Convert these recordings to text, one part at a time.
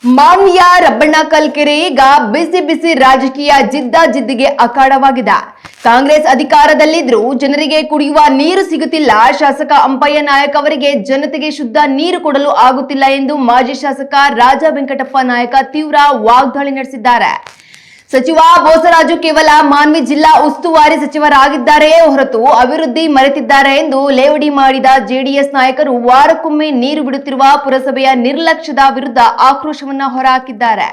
ಮಾನ್ಯ ರಬ್ಬಣ್ಣಕಲ್ ಕೆರೆ ಈಗ ಬಿಸಿ ಬಿಸಿ ರಾಜಕೀಯ ಜಿದ್ದಿಗೆ ಅಖಾಡವಾಗಿದೆ. ಕಾಂಗ್ರೆಸ್ ಅಧಿಕಾರದಲ್ಲಿದ್ರೂ ಜನರಿಗೆ ಕುಡಿಯುವ ನೀರು ಸಿಗುತ್ತಿಲ್ಲ. ಶಾಸಕ ಅಂಪಯ್ಯ ನಾಯಕ್ ಅವರಿಗೆ ಜನತೆಗೆ ಶುದ್ಧ ನೀರು ಕೊಡಲು ಆಗುತ್ತಿಲ್ಲ ಎಂದು ಮಾಜಿ ಶಾಸಕ ರಾಜ ವೆಂಕಟಪ್ಪ ನಾಯಕ ತೀವ್ರ ವಾಗ್ದಾಳಿ ನಡೆಸಿದ್ದಾರೆ. ಸಚಿವ ಬೋಸರಾಜು ಕೇವಲ ಮಾನ್ವಿ ಜಿಲ್ಲಾ ಉಸ್ತುವಾರಿ ಸಚಿವರಾಗಿದ್ದಾರೆಯೇ ಹೊರತು ಅಭಿವೃದ್ಧಿ ಮರೆತಿದ್ದಾರೆ ಎಂದು ಲೇವಡಿ ಮಾಡಿದ ಜೆಡಿಎಸ್ ನಾಯಕರು ವಾರಕ್ಕೊಮ್ಮೆ ನೀರು ಬಿಡುತ್ತಿರುವ ಪುರಸಭೆಯ ನಿರ್ಲಕ್ಷ್ಯದ ವಿರುದ್ಧ ಆಕ್ರೋಶವನ್ನ ಹೊರಹಾಕಿದ್ದಾರೆ.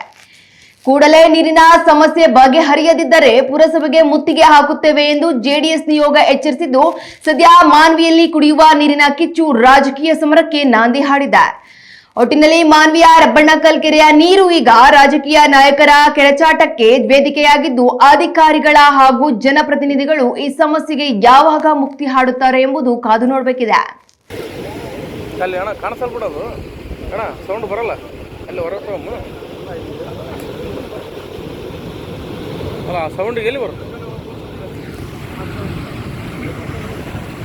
ಕೂಡಲೇ ನೀರಿನ ಸಮಸ್ಯೆ ಬಗೆಹರಿಯದಿದ್ದರೆ ಪುರಸಭೆಗೆ ಮುತ್ತಿಗೆ ಹಾಕುತ್ತೇವೆ ಎಂದು ಜೆಡಿಎಸ್ ನಿಯೋಗ ಎಚ್ಚರಿಸಿದ್ದು, ಸದ್ಯ ಮಾನ್ವಿಯಲ್ಲಿ ಕುಡಿಯುವ ನೀರಿನ ಕಿಚ್ಚು ರಾಜಕೀಯ ಸಮರಕ್ಕೆ ನಾಂದಿ ಹಾಡಿದೆ. ಒಟ್ಟಿನಲ್ಲಿ ಮಾನ್ವಿಯ ರಬ್ಬಣ್ಣಕಲ್ ಕೆರೆಯ ನೀರು ಈಗ ರಾಜಕೀಯ ನಾಯಕರ ಕೆಳಚಾಟಕ್ಕೆ ವೇದಿಕೆಯಾಗಿದ್ದು, ಅಧಿಕಾರಿಗಳ ಹಾಗೂ ಜನಪ್ರತಿನಿಧಿಗಳು ಈ ಸಮಸ್ಯೆಗೆ ಯಾವಾಗ ಮುಕ್ತಿ ಹಾಡುತ್ತಾರೆ ಎಂಬುದು ಕಾದು ನೋಡಬೇಕಿದೆ.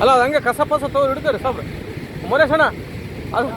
ಅಲ್ಲ ಅದು ಹಂಗೆ ಕಸ ಪಸ ತಗೊಂಡು ಹಿಡಿತಾರೆ ಸಾಬ್ರೆ ಮೊರೇಶಣ್ಣ ಅದು